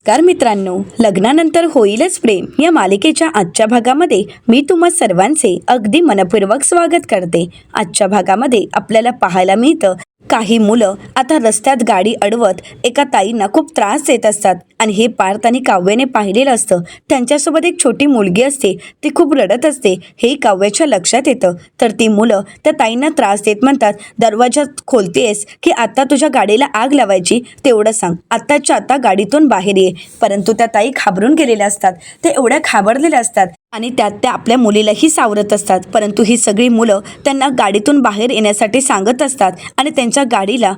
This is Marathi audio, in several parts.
नमस्कार मित्रांनो, लग्नानंतर होईलच प्रेम या मालिकेच्या आजच्या भागामध्ये मी तुम्हा सर्वांचे अगदी मनपूर्वक स्वागत करते। आजच्या भागामध्ये आपल्याला पाहायला मिळतं काही मुलं आता रस्त्यात गाडी अडवत एका ताईंना खूप त्रास देत असतात आणि हे पार्थ आणि काव्याने पाहिलेलं असतं। त्यांच्यासोबत एक छोटी मुलगी असते, ती खूप रडत असते, हे काव्याच्या लक्षात येतं। तर ती मुलं त्या ताईंना त्रास देत म्हणतात, दरवाजा खोलतेस की आता तुझ्या गाडीला आग लावायची, तेवढं सांग, आत्ताच्या आता गाडीतून बाहेर ये। परंतु त्या ताई घाबरून गेलेल्या असतात, ते एवढ्या घाबरलेल्या असतात आणि त्यात त्या आपल्या मुलीलाही सावरत असतात। परंतु ही सगळी मुलं त्यांना गाडीतून बाहेर येण्यासाठी सांगत असतात आणि त्यांच्या गाडीला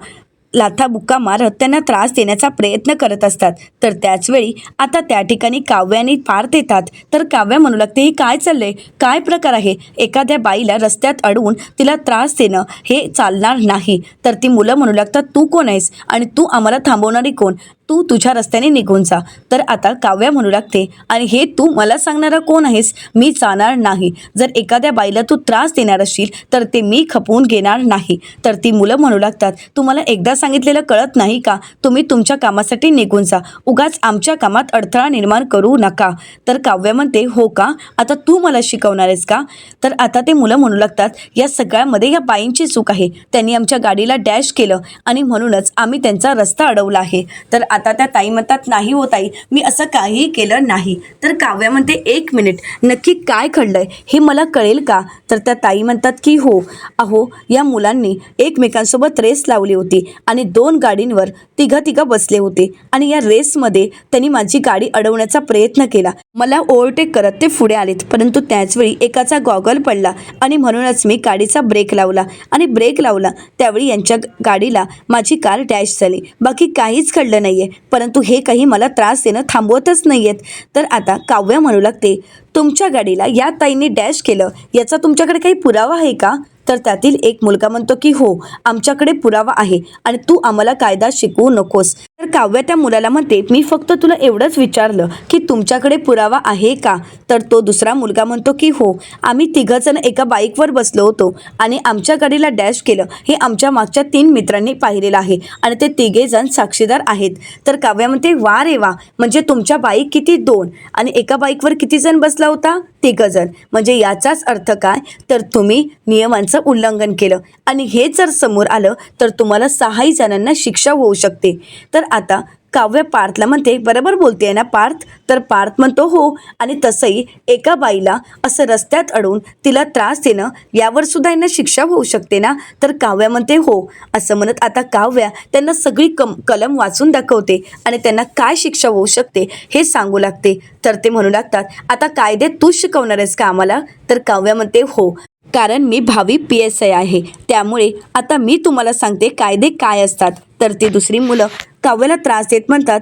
लाथाबुक्का मारत त्यांना त्रास देण्याचा प्रयत्न करत असतात। तर त्याचवेळी आता त्या ठिकाणी काव्य आणि पार्थ येतात। तर काव्य म्हणू लागते, ही काय चाललंय, काय प्रकार आहे, एखाद्या बाईला रस्त्यात अडवून तिला त्रास देणं हे चालणार नाही। तर ती मुलं म्हणू लागतात, तू कोण आहेस आणि तू आम्हाला थांबवणारी कोण, तू तुझ्या रस्त्याने निघून जा। तर आता काव्य म्हणू लागते, आणि हे तू मला सांगणारा कोण आहेस, मी जाणार नाही। जर एखाद्या बाईला तू त्रास देणार असशील तर ते मी खपवून घेणार नाही। तर ती मुलं म्हणू लागतात, तुम्हाला एकदा सांगितलेलं कळत नाही का, तुम्ही तुमच्या कामासाठी निघून जा, उगाच आमच्या कामात अडथळा निर्माण करू नका। तर काव्य म्हणते, हो का, आता तू मला शिकवणार आहेस का। तर आता ते मुलं म्हणू लागतात, या सगळ्यामध्ये या बाईंची चूक आहे, त्यांनी आमच्या गाडीला डॅश केलं आणि म्हणूनच आम्ही त्यांचा रस्ता अडवला आहे। तर आता त्या ताई म्हणतात, नाही हो ताई, मी असं काहीही केलं नाही। तर काव्य म्हणते, एक मिनिट, नक्की काय घडलंय हे मला कळेल का। तर त्या ताई म्हणतात की हो, अहो या मुलांनी एकमेकांसोबत रेस लावली होती आणि 2 गाडींवर तिघं बसले होते आणि या रेसमध्ये त्यांनी माझी गाडी अडवण्याचा प्रयत्न केला, मला ओव्हरटेक करत ते पुढे आलेत, परंतु त्याचवेळी एकाचा गॉगल पडला आणि म्हणूनच मी गाडीचा ब्रेक लावला आणि ब्रेक लावला त्यावेळी यांच्या गाडीला माझी कार डॅश झाली, बाकी काहीच घडलं नाहीये, परंतु हे काही मला त्रास देणं थांबवतच नाहीयेत। तर आता काव्य म्हणू लागते, तुमच्या गाडीला या ताईंनी डॅश केलं याचा तुमच्याकडे काही पुरावा आहे का। तर त्यातील एक मुलगा म्हणतो की हो, आमच्याकडे पुरावा आहे आणि तू आम्हाला कायदा शिकवू नकोस। तर काव्य त्या मुलाला म्हणते, मी फक्त तुला एवढंच विचारलं की तुमच्याकडे पुरावा आहे का। तर तो दुसरा मुलगा म्हणतो की हो, आम्ही तिघंजण एका बाईकवर बसलो होतो आणि आमच्या गाडीला डॅश केलं हे आमच्या मागच्या 3 मित्रांनी पाहिलेलं आहे आणि ते तिघेजण साक्षीदार आहेत। तर काव्य म्हणते, वा रे वा, म्हणजे तुमच्या बाईक किती 2 आणि एका बाईकवर किती जण बसला होता, 3 जण, म्हणजे याचाच अर्थ काय, तर तुम्ही नियमांचं उल्लंघन केलं आणि हे जर समोर आलं तर तुम्हाला 6 जणांना शिक्षा होऊ शकते। तर आता काव्य पार्थला म्हणते, बरोबर बोलतेय ना पार्थ। तर पार्थ म्हणतो, हो, आणि तसंही एका बाईला असं रस्त्यात अडवून तिला त्रास देणं यावर सुद्धा यांना शिक्षा होऊ शकते ना। तर काव्य म्हणते, हो, असं म्हणत आता काव्य त्यांना सगळी कलम वाचून दाखवते आणि त्यांना काय शिक्षा होऊ शकते हे सांगू लागते। तर ते म्हणू लागतात, आता कायदे तूच शिकवणार आहेस का आम्हाला। तर काव्य म्हणते, हो, कारण मी भावी PSI आहे, त्यामुळे आता मी तुम्हाला सांगते कायदे काय असतात। तर ती दुसरी मुलं काव्याला त्रास देत म्हणतात,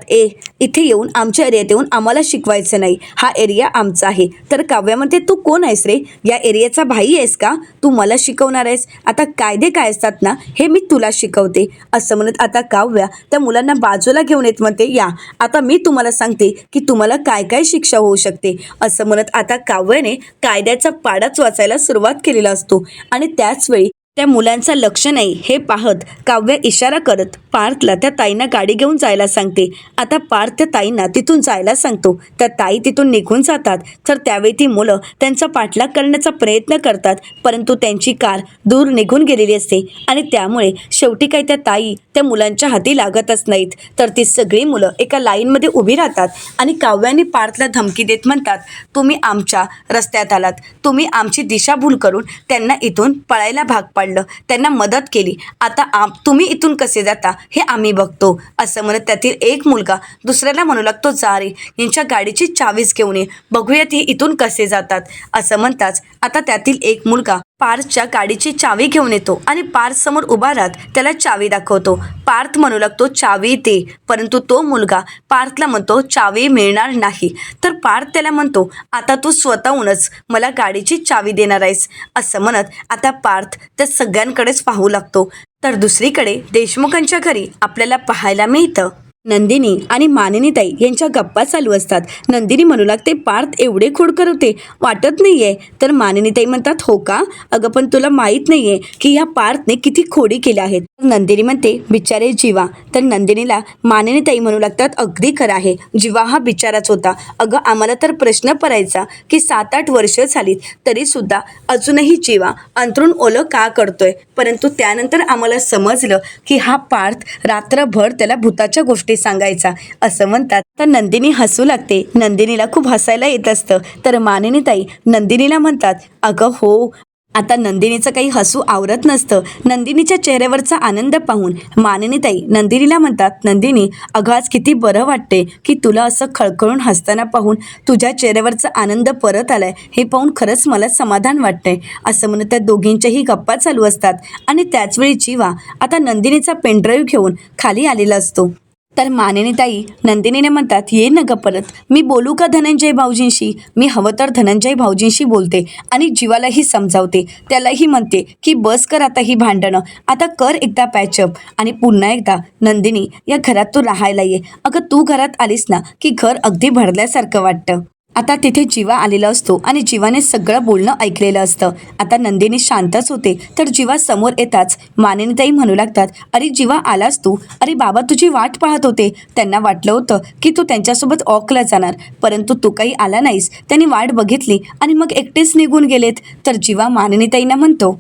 इथे येऊन आमच्या एरियात येऊन आम्हाला शिकवायचं नाही, हा एरिया आमचा आहे। तर काव्य म्हणते, तू कोण आहेस रे, या एरियाचा भाई आहेस का, तू मला शिकवणार आहेस, आता कायदे काय असतात ना हे मी तुला शिकवते। असं म्हणत आता काव्या त्या मुलांना बाजूला घेऊन येत म्हणते, या आता मी तुम्हाला सांगते की तुम्हाला काय काय शिक्षा होऊ शकते। असं म्हणत आता काव्याने कायद्याचा पाडाच वाचायला सुरुवात केलेला असतो आणि त्याचवेळी त्या मुलांचं लक्ष नाही हे पाहत काव्य इशारा करत पार्थला त्या ताईंना गाडी घेऊन जायला सांगते। आता पार्थ त्या ताईंना तिथून जायला सांगतो, त्या ताई तिथून निघून जातात। तर त्यावेळी ती मुलं त्यांचा पाठलाग करण्याचा प्रयत्न करतात, परंतु त्यांची कार दूर निघून गेलेली असते आणि त्यामुळे शेवटी काही त्या ताई त्या मुलांच्या हाती लागतच नाहीत। तर ती सगळी मुलं एका लाईनमध्ये उभी राहतात आणि काव्याने पार्थला धमकी देत म्हणतात, तुम्ही आमच्या रस्त्यात आलात, तुम्ही आमची दिशाभूल करून त्यांना इथून पळायला भाग पाडलं, त्यांना मदत केली, आता तुम्ही इथून कसे जाता हे आम्ही बघतो। असं म्हणत त्यातील एक मुलगा दुसऱ्याला म्हणू लागतो, जा रे, यांच्या गाडीची चावीच घेऊन ये, बघूयात हे इथून कसे जातात। असं म्हणताच आता त्यातील एक मुलगा पार्थच्या गाडीची चावी घेऊन येतो आणि पार्थ समोर उभा राहत त्याला चावी दाखवतो। पार्थ म्हणू लागतो, चावी दे, परंतु तो मुलगा पार्थला म्हणतो, चावी मिळणार नाही। तर पार्थ त्याला म्हणतो, आता तू स्वतःहूनच मला गाडीची चावी देणार आहेस। असं म्हणत आता पार्थ त्या सगळ्यांकडेच पाहू लागतो। तर दुसरीकडे देशमुखांच्या घरी आपल्याला पाहायला मिळतं नंदिनी आणि मानिनीताई यांच्या गप्पा चालू असतात. नंदिनी म्हणू लागते, पार्थ एवढे खोडकर होते वाटत नाहीये. तर मानिनीताई म्हणतात, हो का अगं, पण तुला माहित नाहीये की ह्या पार्थने किती खोडी केल्या आहेत. नंदिनी म्हणते, बिचारे जीवा. तर नंदिनीला मानिनीताई म्हणू लागतात, अगदी खरं आहे, जीवा हा बिचाराच होता. अगं, आम्हाला तर प्रश्न पडायचा की 7-8 वर्ष झालीत तरी सुद्धा अजूनही जीवा अंथरूण ओलं का करतोय. परंतु त्यानंतर आम्हाला समजलं की हा पार्थ रात्रभर त्याला भूताच्या गोष्टी सांगायचा असं म्हणतात. तर नंदिनी हसू लागते. नंदिनीला खूप हसायला येत असतं. तर मानिनीताई नंदिनीला म्हणतात, अगं हो. आता नंदिनीचं काही हसू आवरत नसतं. नंदिनीच्या चेहऱ्यावरचा आनंद पाहून मानिनीताई नंदिनीला म्हणतात, नंदिनी अगं, आज किती बरं वाटते की तुला असं खळखळून हसताना पाहून तुझ्या चेहऱ्यावरचा आनंद परत आलाय. हे पाहून खरंच मला समाधान वाटतंय. असं म्हणत त्या दोघींच्याही गप्पा चालू असतात. आणि त्याचवेळी जीवा आता नंदिनीचा पेनड्राईव्ह घेऊन खाली आलेला असतो. तर मानिनीताई नंदिनीने म्हणतात, ये ना ग परत. मी बोलू का धनंजय भाऊजींशी? मी हवं तर धनंजय भाऊजींशी बोलते आणि जीवालाही समजावते. त्यालाही म्हणते की बस कर आता ही भांडणं, आता कर एकदा पॅचअप आणि पुन्हा एकदा नंदिनी या घरात तू राहायला ये. अगं, तू घरात आलीस ना की घर अगदी भरल्यासारखं वाटतं. आता तिथे जीवा आलेला असतो आणि जीवाने सगळं बोलणं ऐकलेलं असतं. आता नंदिनी शांतच होते. तर जीवा समोर येताच मानिनीताई म्हणू लागतात, अरे जीवा, आलास तू? अरे बाबा तुझी वाट पाहत होते. त्यांना वाटलं होतं की तू त्यांच्यासोबत ऑकला जाणार, परंतु तू काही आला नाहीस. त्यांनी वाट बघितली आणि मग एकटेच निघून गेलेत. तर जीवा मानिनीताईंना म्हणतो,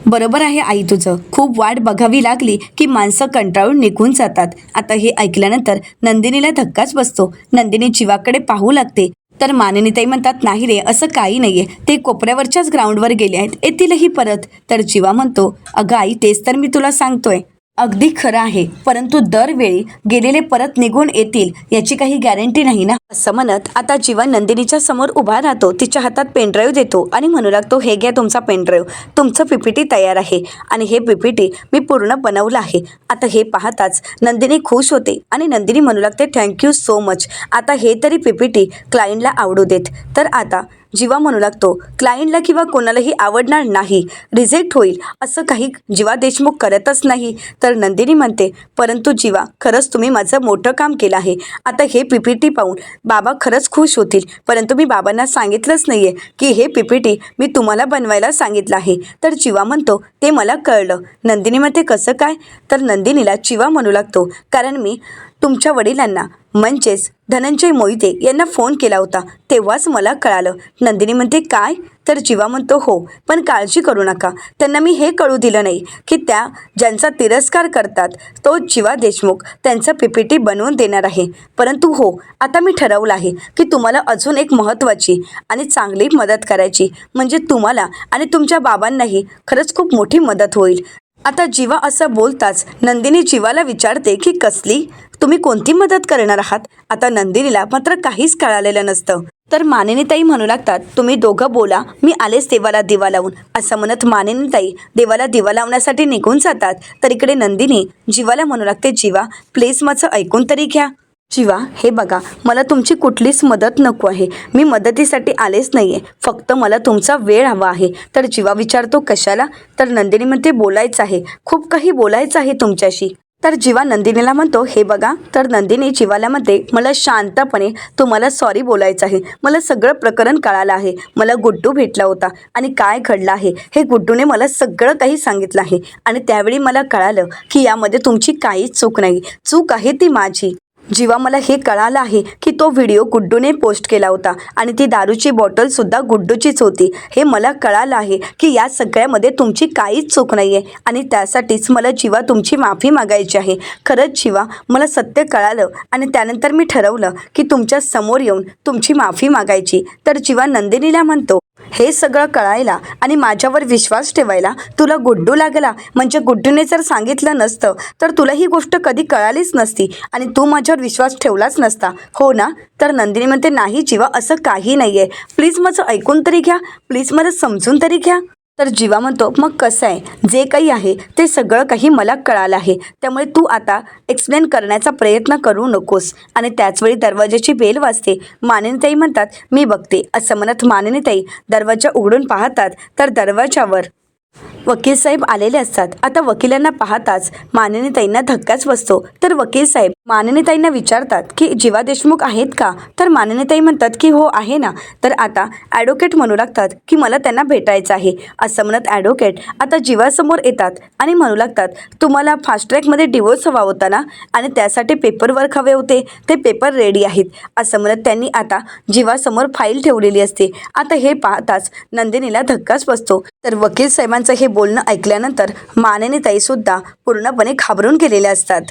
बरोबर आहे आई तुझं, खूप वाट बघावी लागली की माणसं कंटाळून निघून जातात. आता हे ऐकल्यानंतर नंदिनीला धक्काच बसतो. नंदिनी जीवाकडे पाहू लागते. तर मानिनीताई म्हणतात, नाही रे, असं काही नाहीये, ते कोपऱ्यावरच्याच ग्राउंडवर गेले आहेत, येतीलही परत. तर जीवा म्हणतो, अगं आई, तेच तर मी तुला सांगतोय. अगदी खरं आहे, परंतु दरवेळी गेलेले परत निघून येतील याची काही गॅरंटी नाही ना. असं म्हणत आता जीवा नंदिनीच्या समोर उभा राहतो. तिच्या हातात पेनड्राईव्ह देतो आणि म्हणू लागतो, हे घ्या तुमचा पेनड्राईव्ह. तुमचं पीपीटी तयार आहे आणि हे पीपीटी मी पूर्ण बनवलं आहे. आता हे पाहताच नंदिनी खुश होते आणि नंदिनी म्हणू लागते, थँक्यू सो मच. आता हे तरी पीपीटी क्लायंटला आवडू देत. तर आता जीवा म्हणू लागतो, क्लायंटला किंवा कोणालाही आवडणार नाही, रिजेक्ट होईल. असं काही जीवा देशमुख करतच नाही. तर नंदिनी म्हणते, परंतु जीवा, खरंच तुम्ही माझं मोठं काम केलं आहे. आता हे पीपीटी पाहून बाबा खरंच खुश होतील. परंतु मी बाबांना सांगितलंच नाही आहे की हे पीपीटी मी तुम्हाला बनवायला सांगितलं आहे. तर जीवा म्हणतो, ते मला कळलं. नंदिनी म्हणते, कसं काय? तर नंदिनीला जीवा म्हणू लागतो, कारण मी तुमच्या वडिलांना म्हणजेच धनंजय मोहिते यांना फोन केला होता, तेव्हाच मला कळालं. नंदिनी म्हणते, काय? तर जीवा म्हणतो, हो, पण काळजी करू नका. त्यांना मी हे कळू दिलं नाही की त्या ज्यांचा तिरस्कार करतात तो जीवा देशमुख त्यांचं पीपीटी बनवून देणार आहे. परंतु हो, आता मी ठरवलं आहे की तुम्हाला अजून एक महत्त्वाची आणि चांगली मदत करायची, म्हणजे तुम्हाला आणि तुमच्या बाबांनाही खरंच खूप मोठी मदत होईल. आता जीवा असं बोलताच नंदिनी जीवाला विचारते की कसली? तुम्ही कोणती मदत करणार आहात? आता नंदिनीला मात्र काहीच कळालेलं नसतं. तर मानिनीताई म्हणू लागतात, तुम्ही दोघं बोला, मी आलेच देवाला दिवा लावून. असं म्हणत मानिनीताई देवाला दिवा लावण्यासाठी निघून जातात. तर इकडे नंदिनी जीवाला म्हणू लागते, जीवा प्लीज माझं ऐकून तरी घ्या. जीवा, हे बघा, मला तुमची कुठलीच मदत नको आहे. मी मदतीसाठी आलेच नाही आहे, फक्त मला तुमचा वेळ हवा आहे. तर जीवा विचारतो, कशाला? तर नंदिनी म्हणते, बोलायचं आहे, खूप काही बोलायचं आहे तुमच्याशी. तर जीवा नंदिनीला म्हणतो, हे बघा. तर नंदिनी जीवाला म्हणते, मला शांतपणे तुम्हाला सॉरी बोलायचं आहे. मला सगळं प्रकरण कळालं आहे. मला गुड्डू भेटला होता आणि काय घडलं आहे हे गुड्डूने मला सगळं काही सांगितलं आहे. आणि त्यावेळी मला कळालं की यामध्ये तुमची काहीच चूक नाही, चूक आहे ती माझी. जीवा, मला हे कळालं आहे की तो व्हिडिओ गुड्डूने पोस्ट केला होता आणि ती दारूची बॉटलसुद्धा गुड्डूचीच होती. हे मला कळालं आहे की या सगळ्यामध्ये तुमची काहीच चूक नाही आहे आणि त्यासाठीच मला जीवा तुमची माफी मागायची आहे. खरंच जीवा, मला सत्य कळालं आणि त्यानंतर मी ठरवलं की तुमच्या समोर येऊन तुमची माफी मागायची. तर जीवा नंदिनीला म्हणतो, हे सगळं कळायला आणि माझ्यावर विश्वास ठेवायला तुला गुड्डू लागला, म्हणजे गुड्डूने जर सांगितलं नसतं तर तुला ही गोष्ट कधी कळालीच नसती आणि तू माझ्यावर विश्वास ठेवलाच नसता, हो ना? तर नंदिनी म्हणते, नाही जीवा, असं काही नाही आहे, प्लीज माझं ऐकून तरी घ्या, प्लीज मला समजून तरी घ्या. तर जीवा म्हणतो, मग कसं आहे, जे काही आहे ते सगळं काही मला कळालं आहे, त्यामुळे तू आता एक्सप्लेन करण्याचा प्रयत्न करू नकोस. आणि त्याचवेळी दरवाजाची बेल वाजते. मानिनीताई म्हणतात, मी बघते. असं म्हणत मानिनीताई दरवाजा उघडून पाहतात. तर दरवाजावर वकील साहेब आलेले असतात. आता वकिलांना पाहताच मानिनीताईंना धक्काच बसतो. तर वकील साहेब माननीताईंना विचारतात की जीवा देशमुख आहेत का, तर माननीताई म्हणतात की हो आहे ना. तर आता ॲडव्होकेट म्हणू लागतात की मला त्यांना भेटायचं आहे. असं म्हणत ॲडव्होकेट आता जीवासमोर येतात आणि म्हणू लागतात तुम्हाला फास्ट ट्रॅकमध्ये डिवोर्स हवा होता ना, आणि त्यासाठी पेपरवर्क हवे होते, ते पेपर रेडी आहेत. असं म्हणत त्यांनी आता जीवासमोर फाईल ठेवलेली असते. आता हे पाहताच नंदिनीला धक्काच बसतो. तर वकील साहेबांचं हे बोलणं ऐकल्यानंतर माननीताईसुद्धा पूर्णपणे घाबरून गेलेल्या असतात.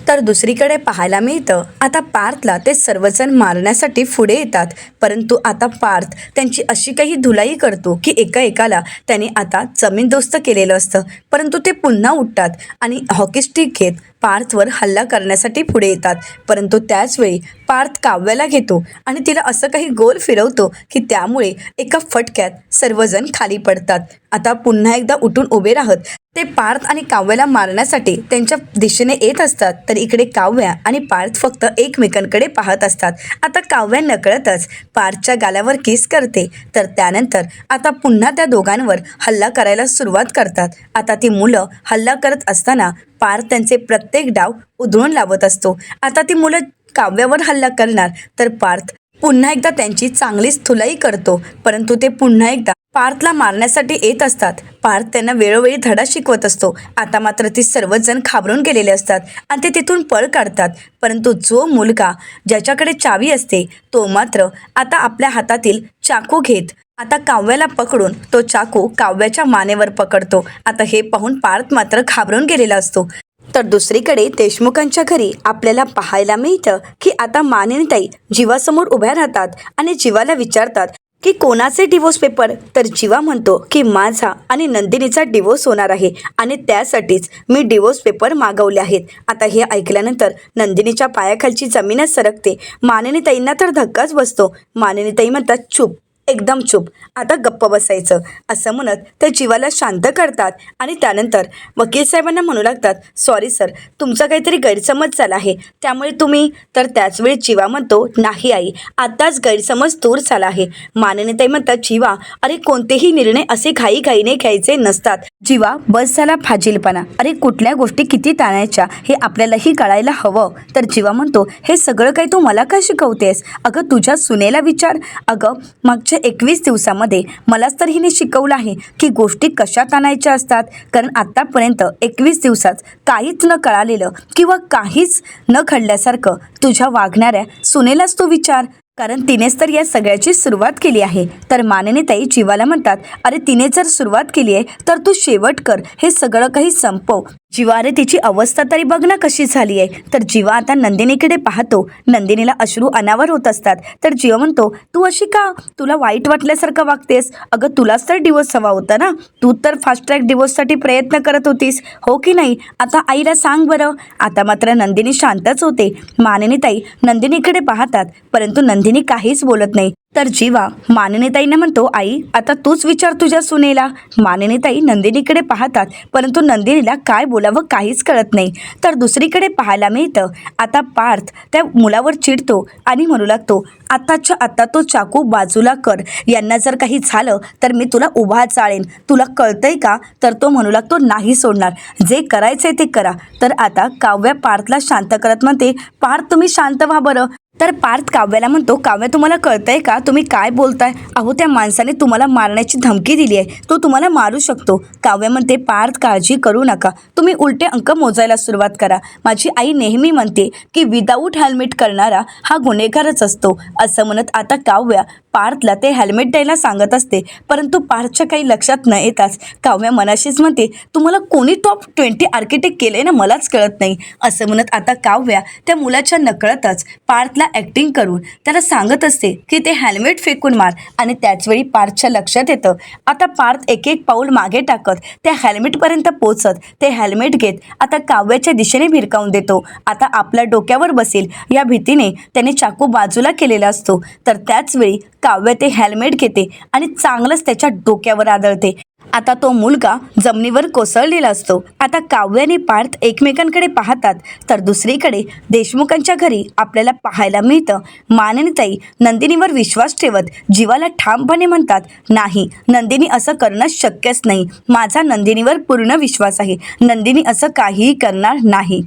तर दुसरीकडे पाहायला मिळतं आता पार्थला ते सर्वजण मारण्यासाठी पुढे येतात. परंतु आता पार्थ त्यांची अशी काही धुलाई करतो की एकाला त्याने आता जमीनदोस्त केलेलं असतं. परंतु ते पुन्हा उठतात आणि हॉकी स्टिक घेत पार्थवर हल्ला करण्यासाठी पुढे येतात. परंतु त्याचवेळी पार्थ काव्याला घेतो आणि तिला असं काही गोल फिरवतो की त्यामुळे एका फटक्यात सर्वजण खाली पडतात. आता पुन्हा एकदा उठून उभे राहत ते पार्थ आणि काव्याला मारण्यासाठी त्यांच्या दिशेने येत असतात. तर इकडे काव्या आणि पार्थ फक्त एकमेकांकडे पाहत असतात. आता काव्या नकळतच पार्थच्या गालावर किस करते. तर त्यानंतर आता पुन्हा त्या दोघांवर हल्ला करायला सुरुवात करतात. आता ती मुलं हल्ला करत असताना पार्थ त्यांचे प्रत्येक डाव उधळून लावत असतो. आता ती मुलं काव्यावर हल्ला करणार तर पार्थ पुन्हा एकदा त्यांची चांगलीच धुलाई करतो. परंतु ते पुन्हा एकदा पार्थला मारण्यासाठी येत असतात. पार्थ त्यांना वेळोवेळी धडा शिकवत असतो. आता मात्र ती सर्वजण घाबरून गेलेले असतात आणि ते तिथून पळ काढतात. परंतु जो मुलगा ज्याच्याकडे चावी असते तो मात्र आता आपल्या हातातील चाकू घेत आता काव्याला पकडून तो चाकू काव्याच्या मानेवर पकडतो. आता हे पाहून पार्थ मात्र घाबरून गेलेला असतो. तर दुसरीकडे देशमुखांच्या घरी आपल्याला पाहायला मिळतं की आता माननीताई जीवासमोर उभ्या राहतात आणि जीवाला विचारतात की कोणाचे डिवोर्स पेपर. तर जीवा म्हणतो की माझा आणि नंदिनीचा डिवोर्स होणार आहे आणि त्यासाठीच मी डिवोर्स पेपर मागवले आहेत. आता हे ऐकल्यानंतर नंदिनीच्या पायाखालची जमीनच सरकते. माननीताईंना तर धक्काच बसतो. माननीताई म्हणतात चूप, एकदम चूप, आता गप्प बसायचं. असं म्हणत ते जीवाला शांत करतात आणि त्यानंतर वकील साहेबांना म्हणू लागतात सॉरी सर, तुमचा काहीतरी गैरसमज झाला आहे त्यामुळे तुम्ही. तर त्याचवेळी जीवा म्हणतो नाही आई, आताच गैरसमज दूर झाला आहे. माननीताई म्हणतात जीवा अरे कोणतेही निर्णय असे घाईघाईने घ्यायचे नसतात. जीवा बस झाला फाजीलपणा, अरे कुठल्या गोष्टी किती टाळायच्या हे आपल्यालाही कळायला हवं. तर जीवा म्हणतो हे सगळं काही तू मला का शिकवतेस? अगं तुझ्या सुनेला विचार. अगं मागच्या 21 दिवसामध्ये मलाच तर हिने शिकवलं आहे की गोष्टी कशा आणायच्या असतात. कारण आतापर्यंत 21 दिवसात काहीच न कळालेलं किंवा काहीच न घडल्यासारखं तुझ्या वागणाऱ्या सुनेलाच तो विचार, कारण तिनेच तर या सगळ्याची सुरुवात केली आहे. तर माननीताई जीवाला म्हणतात अरे तिने जर सुरुवात केली आहे तर तू शेवट कर, हे सगळं काही संपव. जीवा अरे तिची अवस्था तरी बघ ना कशी झाली आहे. तर जीवा आता नंदिनीकडे पाहतो. नंदिनीला अश्रू अनावर होत असतात. तर जीवा म्हणतो तू अशी का, तुला वाईट वाटल्यासारखं वागतेस? अगं तुलाच तर डिवोर्स हवा होता ना, तू तर फास्ट ट्रॅक डिवोर्ससाठी प्रयत्न करत होतीस हो की नाही? आता आईला सांग बरं. आता मात्र नंदिनी शांतच होते. माननीताई नंदिनीकडे पाहतात परंतु नंदिनी काहीच बोलत नाही. तर जीवा माननीताईंना म्हणतो आई आता तूच विचार तुझ्या सुनेला. माननीताई नंदिनीकडे पाहतात परंतु नंदिनीला काय बोलावं काहीच कळत नाही. तर दुसरीकडे पाहायला मिळतं आता पार्थ त्या मुलावर चिडतो आणि म्हणू लागतो आताच्या आता तो चाकू बाजूला कर, यांना जर काही झालं तर मी तुला उभा चाळेन, तुला कळतंय का? तर तो म्हणू लागतो नाही सोडणार, जे करायचंय ते करा. तर आता काव्या पार्थला शांत करत म्हणते पार्थ तुम्ही शांत व्हा बरं. तर पार्थ काव्याला म्हणतो काव्या तुम्हाला कळतंय का तुम्ही काय बोलताय? अहो त्या माणसाने तुम्हाला मारण्याची धमकी दिली आहे, तो तुम्हाला मारू शकतो. काव्या म्हणते पार्थ काळजी करू नका, तुम्ही उलटे अंक मोजायला सुरुवात करा. माझी आई नेहमी म्हणते की विदाऊट हेल्मेट करणारा हा गुन्हेगारच असतो. असं म्हणत आता काव्या पार्थला ते हेल्मेट द्यायला सांगत असते. परंतु पार्थच्या काही लक्षात न येताच काव्या मनाशीच म्हणते तुम्हाला कोणी टॉप 20 आर्किटेक्ट केले ना मलाच कळत नाही. असं म्हणत आता काव्या त्या मुलाच्या नकळतच पार्थला ॲक्टिंग करून त्याला सांगत असते की ते हेल्मेट फेकून मार. आणि त्याचवेळी पार्थच्या लक्षात येतं. आता पार्थ एक एक पाऊल मागे टाकत त्या हेल्मेटपर्यंत पोचत ते हेल्मेट घेत आता काव्याच्या दिशेने भिरकावून देतो. आता आपल्या डोक्यावर बसेल या भीतीने त्याने चाकू बाजूला केलेला असतो. तर त्याचवेळी काव्य ते हेल्मेट घेते आणि चांगलंच त्याच्या डोक्यावर आदळते. आता तो मुलगा जमिनीवर कोसळलेला असतो. आता काव्य आणि पार्थ एकमेकांकडे पाहतात. तर दुसरीकडे देशमुखांच्या घरी आपल्याला पाहायला मिळतं माननीताई नंदिनीवर विश्वास ठेवत जीवाला ठामपणे म्हणतात नाही, नंदिनी असं करणं शक्यच नाही, माझा नंदिनीवर पूर्ण विश्वास आहे, नंदिनी असं काहीही करणार नाही.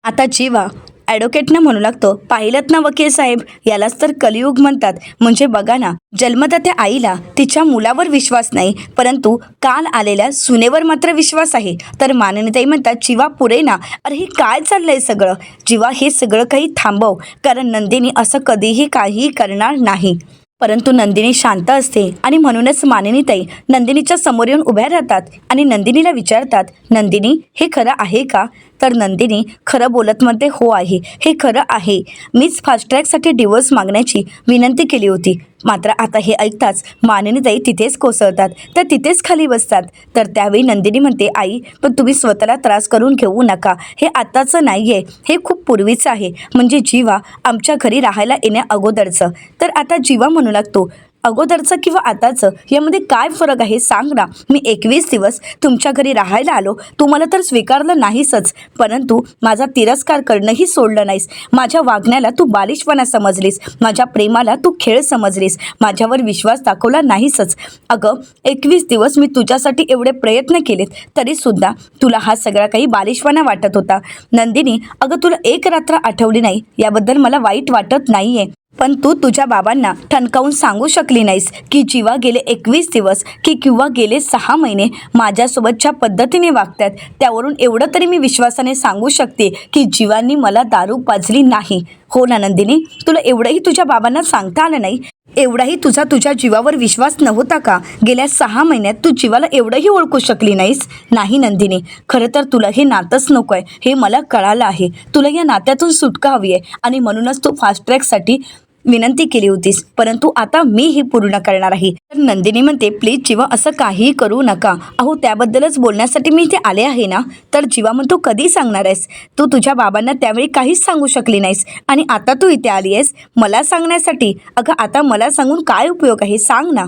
आता जीवा ॲडव्होकेटना म्हणू लागतो, पाहिलंत ना वकील साहेब, यालाच तर कलियुग म्हणतात. म्हणजे बघा ना, जन्मदात्या आईला तिच्या मुलावर विश्वास नाही, परंतु काल आलेल्या सुनेवर मात्र विश्वास आहे. तर माननीताई म्हणतात, जीवा पुरे ना. अरे हे काय चाललंय सगळं? जीवा हे सगळं काही थांबव, कारण नंदिनी असं कधीही काहीही करणार नाही. परंतु नंदिनी शांत असते आणि म्हणूनच मानिनीताई नंदिनीच्या समोर येऊन उभ्या राहतात आणि नंदिनीला विचारतात, नंदिनी हे खरं आहे का? तर नंदिनी खरं बोलत म्हणते, हो आहे, हे खरं आहे. मीच फास्ट ट्रॅकसाठी डिवोर्स मागण्याची विनंती केली होती. मात्र आता हे ऐकताच मानिनीताई तिथेच कोसळतात, तर तिथेच खाली बसतात. तर त्यावेळी नंदिनी म्हणते, आई पण तुम्ही स्वतःला त्रास करून घेऊ नका. हे आत्ताचं नाही आहे, हे खूप पूर्वीचं आहे. म्हणजे जीवा आमच्या घरी राहायला येण्या अगोदरचं. तर आता जीवा म्हणू लागतो, अगोदरचं किंवा आताचं यामध्ये काय फरक आहे सांग ना. मी 21 दिवस तुमच्या घरी राहायला आलो, तुम्हाला तर स्वीकारलं नाहीसच, परंतु माझा तिरस्कार करणंही सोडलं नाहीस. माझ्या वागण्याला तू बालिशपणा समजलीस, माझ्या प्रेमाला तू खेळ समजलीस, माझ्यावर विश्वास दाखवला नाहीसच. अगं 21 दिवस मी तुझ्यासाठी एवढे प्रयत्न केलेत, तरीसुद्धा तुला हा सगळा काही बालिशपणा वाटत होता. नंदिनी, अगं तुला एक रात्र आठवली नाही याबद्दल मला वाईट वाटत नाहीये, पण तू तुझ्या बाबांना ठणकावून सांगू शकली नाहीस की जीवा गेले 21 दिवस किंवा गेले 6 महिने माझ्यासोबत ज्या पद्धतीने वागतात, त्यावरून एवढं तरी मी विश्वासाने सांगू शकते की जीवांनी मला दारू पाजली नाही. हो ना नंदिनी, तुला एवढंही तुझ्या बाबांना सांगता आलं नाही? एवढाही तुझ्या जीवावर विश्वास नव्हता का? गेल्या 6 महिन्यात तू जीवाला एवढंही ओळखू शकली नाहीस? नाही नंदिनी, खरं तर तुला हे नातंच नको आहे, हे मला कळालं आहे. तुला या नात्यातून सुटका हवी आहे आणि म्हणूनच तू फास्ट ट्रॅकसाठी विनंती केली होतीस, परंतु आता मी ही पूर्ण करणार आहे. तर नंदिनी म्हणते, प्लीज जीवा असं काहीही करू नका. अहो त्याबद्दलच बोलण्यासाठी मी इथे आले आहे ना. तर जीवा म्हणतो, कधी सांगणार आहेस? तू तुझ्या बाबांना त्यावेळी काहीच सांगू शकली नाहीस आणि आता तू इथे आली आहेस मला सांगण्यासाठी. अगं आता मला सांगून काय उपयोग आहे सांग ना.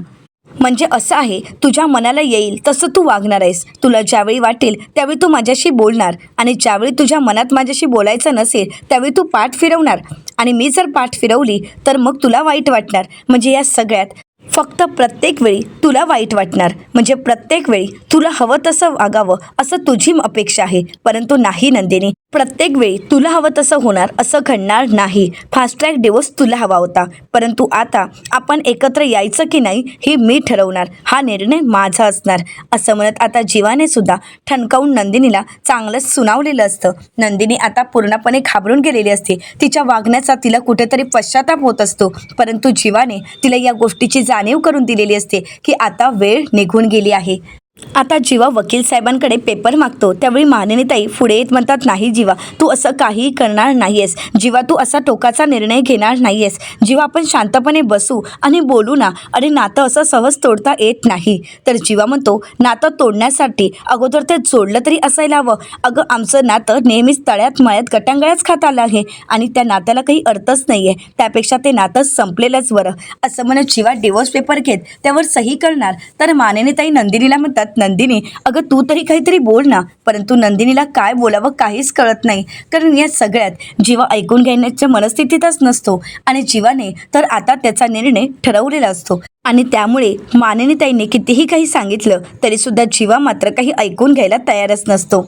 म्हणजे असं आहे, तुझ्या मनाला येईल तसं तू वागणार आहेस. तुला ज्यावेळी वाटेल त्यावेळी तू माझ्याशी बोलणार आणि ज्यावेळी तुझ्या मनात माझ्याशी बोलायचं नसेल त्यावेळी तू पाठ फिरवणार आणि मी जर पाठ फिरवली तर मग तुला वाईट वाटणार. म्हणजे या सगळ्यात फक्त प्रत्येक वेळी तुला वाईट वाटणार, म्हणजे प्रत्येक वेळी तुला हवं तसं वागावं असं तुझी अपेक्षा आहे. परंतु नाही नंदिनी, प्रत्येक वेळी तुला हवं तसं होणार असं घडणार नाही. फास्ट ट्रॅक डिवोर्स तुला हवा होता, परंतु आता आपण एकत्र यायचं की नाही हे मी ठरवणार, हा निर्णय माझा असणार. असं म्हणत आता जीवाने सुद्धा ठणकावून नंदिनीला चांगलंच सुनावलेलं असतं. नंदिनी आता पूर्णपणे घाबरून गेलेली असते. तिच्या वागण्याचा तिला कुठेतरी पश्चाताप होत असतो, परंतु जीवाने तिला या गोष्टीची जाणीव करून दिलेली असते की आता वेळ निघून गेली आहे. आता जीवा वकील साहेबांकडे पेपर मागतो, त्यावेळी मानिनीताई पुढे येत म्हणतात, नाही जीवा तू असं काही करणार नाहीयेस. जीवा तू असा टोकाचा निर्णय घेणार नाहीयेस. जीवा आपण शांतपणे बसू आणि बोलू ना. अरे नातं असं सहज तोडता येत नाही. तर जीवा म्हणतो, नातं तोडण्यासाठी अगोदर ते जोडलं तरी असायला हवं. अगं आमचं नातं नेहमीच तळ्यात मळ्यात गटांगळ्याच खात आलं आहे आणि त्या नात्याला काही अर्थच नाही आहे. त्यापेक्षा ते नातं संपलेलंच बरं. असं म्हणत जीवा डिवोर्स पेपर घेत त्यावर सही करणार. तर मानिनीताई नंदिनीला म्हणतात, नंदिनी अगं तू तरी काहीतरी बोल ना. परंतु नंदिनीला काय बोलावं काहीच कळत नाही, कारण या सगळ्यात जीवा ऐकून घेण्याच्या मनस्थितीतच नसतो आणि जीवाने तर आता त्याचा निर्णय ठरवलेला असतो आणि त्यामुळे मानिनीताईंनी कितीही काही सांगितलं तरी सुद्धा जीवा मात्र काही ऐकून घ्यायला तयारच नसतो.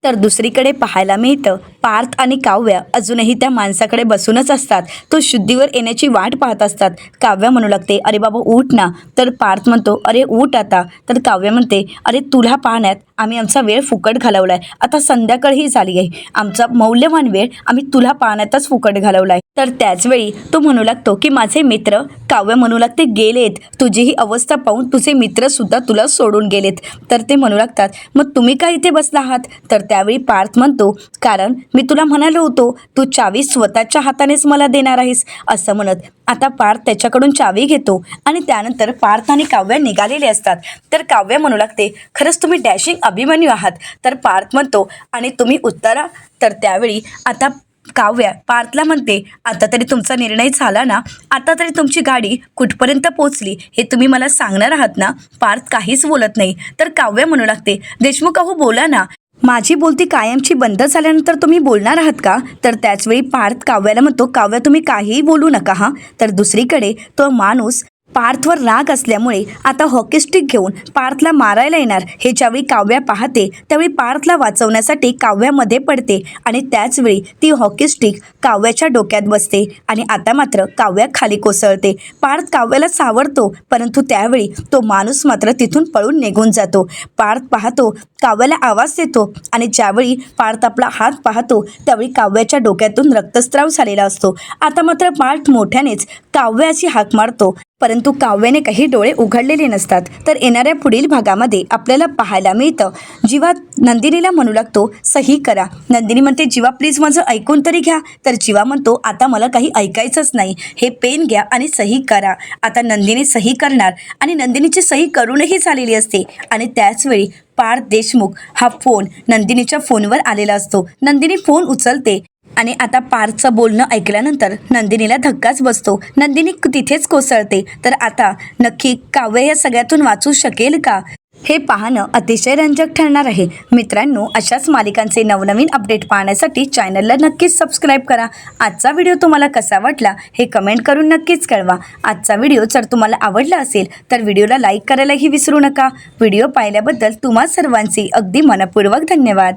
तर दुसरीकडे पाहायला मिळतं, पार्थ आणि काव्या अजूनही त्या माणसाकडे बसूनच असतात. तो शुद्धीवर येण्याची वाट पाहत असतात. काव्या म्हणू लागते, अरे बाबा उठ ना. तर पार्थ म्हणतो, अरे उठ आता. तर काव्या म्हणते, अरे तुला पाहण्यात आम्ही आमचा वेळ फुकट घालवलाय. आता संध्याकाळही झाली आहे, आमचा मौल्यवान वेळ आम्ही तुला पाहण्यातच फुकट घालवलाय. तर त्याचवेळी तो म्हणू लागतो की माझे मित्र, काव्य म्हणू लागते, गेलेत. तुझी ही अवस्था पाहून तुझे मित्र सुद्धा तुला सोडून गेलेत. तर ते म्हणू लागतात, मग तुम्ही काय इथे बसला आहात? तर त्यावेळी पार्थ म्हणतो, कारण मी तुला म्हणालो होतो तू चावी स्वतःच्या हातानेच मला देणार आहेस. असं म्हणत आता पार्थ त्याच्याकडून चावी घेतो आणि त्यानंतर पार्थ आणि काव्य निघालेले असतात. तर काव्य म्हणू लागते, खरंच तुम्ही डॅशिंग अभिमन्यू आहात. तर पार्थ म्हणतो, आणि तुम्ही उत्तरा. तर त्यावेळी आता काव्या पार्थला म्हणते, आता तरी तुमचा निर्णय झाला ना? आता तरी तुमची गाडी कुठपर्यंत पोहोचली हे तुम्ही मला सांगणार आहात ना? पार्थ काहीच बोलत नाही. तर काव्य म्हणू लागते, देशमुख अहो बोला ना. माझी बोलती कायमची बंद झाल्यानंतर तुम्ही बोलणार आहात का? तर त्याचवेळी पार्थ काव्याला म्हणतो, काव्या तुम्ही काहीही बोलू नका हा. तर दुसरीकडे तो माणूस पार्थवर राग असल्यामुळे आता हॉकी स्टिक घेऊन पार्थला मारायला येणार हे ज्यावेळी काव्या पाहते त्यावेळी पार्थला वाचवण्यासाठी काव्यामध्ये पडते आणि त्याचवेळी ती हॉकी स्टिक काव्याच्या डोक्यात बसते आणि आता मात्र काव्या खाली कोसळते. पार्थ काव्याला सावरतो परंतु त्यावेळी तो माणूस मात्र तिथून पळून निघून जातो. पार्थ पाहतो, काव्याला आवाज देतो आणि ज्यावेळी पार्थ आपला हात पाहतो त्यावेळी काव्याच्या डोक्यातून रक्तस्राव झालेला असतो. आता मात्र पार्थ मोठ्यानेच काव्याची हाक मारतो परंतु काव्याने काही डोळे उघडलेले नसतात. तर येणाऱ्या पुढील भागामध्ये आपल्याला पाहायला मिळतं, जीवा नंदिनीला म्हणू लागतो सही करा. नंदिनी म्हणते जीवा प्लीज माझं ऐकून तरी घ्या. तर जीवा म्हणतो आता मला काही ऐकायचंच नाही, हे पेन घ्या आणि सही करा. आता नंदिनी सही करणार आणि नंदिनीची सही करूनही झालेली असते आणि त्याचवेळी पार्थ देशमुख हा फोन नंदिनीच्या फोनवर आलेला असतो. नंदिनी फोन उचलते आणि आता पार्थचं बोलणं ऐकल्यानंतर नंदिनीला धक्काच बसतो. नंदिनी तिथेच कोसळते. तर आता नक्की काव्य या सगळ्यातून वाचू शकेल का हे पाहणं अतिशय रंजक ठरणार आहे. मित्रांनो, अशाच मालिकांचे नवनवीन अपडेट पाहण्यासाठी चॅनलला नक्कीच सबस्क्राईब करा. आजचा व्हिडिओ तुम्हाला कसा वाटला हे कमेंट करून नक्कीच कळवा. आजचा व्हिडिओ जर तुम्हाला आवडला असेल तर व्हिडिओला लाईक करायलाही विसरू नका. व्हिडिओ पाहिल्याबद्दल तुम्हा सर्वांचे अगदी मनपूर्वक धन्यवाद.